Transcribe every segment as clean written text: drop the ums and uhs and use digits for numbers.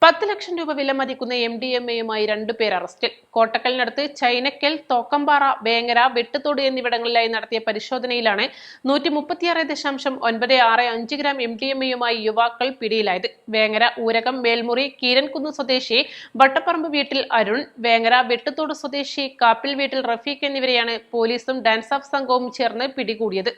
10 ലക്ഷം രൂപ വില മതിക്കുന്ന MDMA-യുമായി 2 പേർ അറസ്റ്റിൽ. കോട്ടക്കലിനടുത്ത് ചൈനക്കൽ, തോക്കമ്പാറ, വേങ്ങര, വെട്ടുതോട് എന്നിവിടങ്ങളിലായി നടത്തിയ പരിശോധനയിലാണ് 136.965 ഗ്രാം MDMA-യുമായി യുവാക്കൾ പിടിയിലായത്. വേങ്ങര ഊരകം മേൽമുറി കീരൻകുന്ന് സ്വദേശി വട്ടപ്പറമ്പ് വീട്ടിൽ അരുൺ, വേങ്ങര വെട്ടുതോട് സ്വദേശി കാപ്പിൽ വീട്ടിൽ റഫീഖ് എന്നിവരെയാണ് പോലീസും ഡാൻസ് ഓഫ് സംഘവും ചേർന്ന് പിടികൂടിയത്.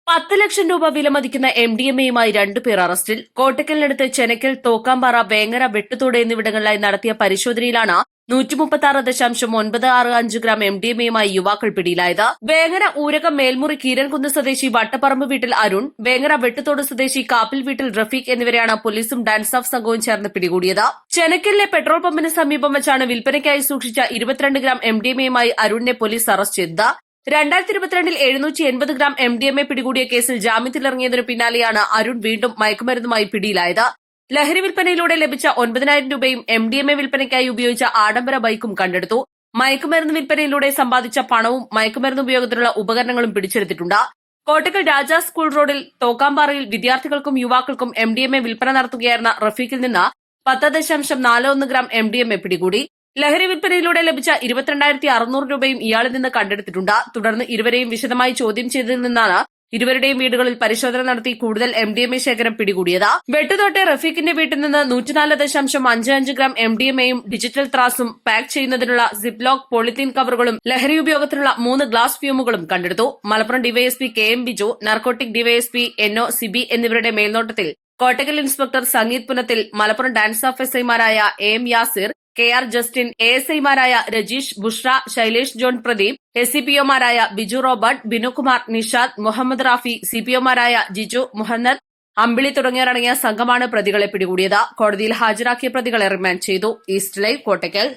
10 ലക്ഷം രൂപ വിലമതിക്കുന്ന MDMA-യുമായി 2 പേർ അറസ്റ്റിൽ. കോട്ടക്കലിനടുത്ത് ചെനക്കൽ, തോക്കാമ്പാറ, വേങ്ങര, വെട്ടുതോട് എന്നിവിടങ്ങളിലായി നടത്തിയ പരിശോധനയിലാണ് 136.965 ഗ്രാം MDMA-യുമായി യുവാക്കൾ പിടിയിലായത്. വേങ്ങര ഊരകം മേൽമുറി കീരൻകുന്ന് സ്വദേശി വട്ടപ്പറമ്പ് വീട്ടിൽ അരുൺ, വേങ്ങര വെട്ടുതോട് സ്വദേശി കാപ്പിൽ വീട്ടിൽ റഫീഖ് എന്നിവരെയാണ് പോലീസും ഡാൻസ് ഓഫ് സംഘവും ചേർന്ന് പിടികൂടിയത്. ചെനക്കലിലെ പെട്രോൾ പമ്പിന് സമീപം വെച്ചാണ് വിൽപ്പനയ്ക്കായി സൂക്ഷിച്ച 22 ഗ്രാം MDMA-യുമായി അരുണിനെ പോലീസ് അറസ്റ്റ് ചെയ്തത്. 2022 780 ഗ്രാം MDMA പിടികൂടിയ കേസിൽ ജാമ്യത്തിലിറങ്ങിയതിനു പിന്നാലെയാണ് അരുൺ വീണ്ടും മയക്കുമരുന്നുമായി പിടിയിലായത്. ലഹരി വിൽപ്പനയിലൂടെ ലഭിച്ച 9,000 രൂപയും MDMA വിൽപ്പനയ്ക്കായി ഉപയോഗിച്ച ആഡംബര ബൈക്കും കണ്ടെടുത്തു. മയക്കുമരുന്ന് വിൽപ്പനയിലൂടെ സമ്പാദിച്ച പണവും മയക്കുമരുന്ന് ഉപയോഗത്തിനുള്ള ഉപകരണങ്ങളും പിടിച്ചെടുത്തിട്ടുണ്ട്. കോട്ടക്കൽ രാജാ സ്കൂൾ റോഡിൽ തോക്കാമ്പാറയിൽ വിദ്യാർത്ഥികൾക്കും യുവാക്കൾക്കും MDMA വിൽപ്പന നടത്തുകയായിരുന്ന റഫീഖിൽ നിന്ന് 10.41 ഗ്രാം MDMA പിടികൂടി. ലഹരി വിൽപ്പനയിലൂടെ ലഭിച്ച 22,600 രൂപയും ഇയാളിൽ നിന്ന് കണ്ടെടുത്തിട്ടുണ്ട്. തുടർന്ന് ഇരുവരെയും വിശദമായി ചോദ്യം ചെയ്തതിൽ നിന്നാണ് ഇരുവരുടെയും വീടുകളിൽ പരിശോധന നടത്തി കൂടുതൽ MDMA ശേഖരം പിടികൂടിയത്. വെട്ടുതോട്ടെ റഫീഖിന്റെ വീട്ടിൽ നിന്ന് 104.55 ഗ്രാം MDMA-യും ഡിജിറ്റൽ ത്രാസും പാക്ക് ചെയ്യുന്നതിനുള്ള സിപ്ലോക്ക് പോളിത്തീൻ കവറുകളും ലഹരി ഉപയോഗത്തിനുള്ള 3 ഗ്ലാസ് ഫ്യൂമുകളും കണ്ടെടുത്തു. Malappuram DySP KM Biju, narcotic DySP NO Sibi എന്നിവരുടെ മേൽനോട്ടത്തിൽ Kottakkal inspector Sangeeth Punathil, Malappuram DANSAF SI-മാരായ AM യാസിർ, KR ജസ്റ്റിൻ, ASI-മാരായ രജീഷ്, ബുഷ്ര, ശൈലേഷ് ജോൺ പ്രദീപ്, SCPO-മാരായ ബിജു റോബർട്ട്, ബിനുകുമാർ, നിഷാദ്, മുഹമ്മദ് റാഫി, CPO-മാരായ ജിജു, മുഹമ്മദ്, അമ്പിളി തുടങ്ങിയവരടങ്ങിയ സംഘമാണ് പ്രതികളെ പിടികൂടിയത്. കോടതിയിൽ ഹാജരാക്കിയ പ്രതികളെ റിമാൻഡ് ചെയ്തു. East Live, Kottakkal.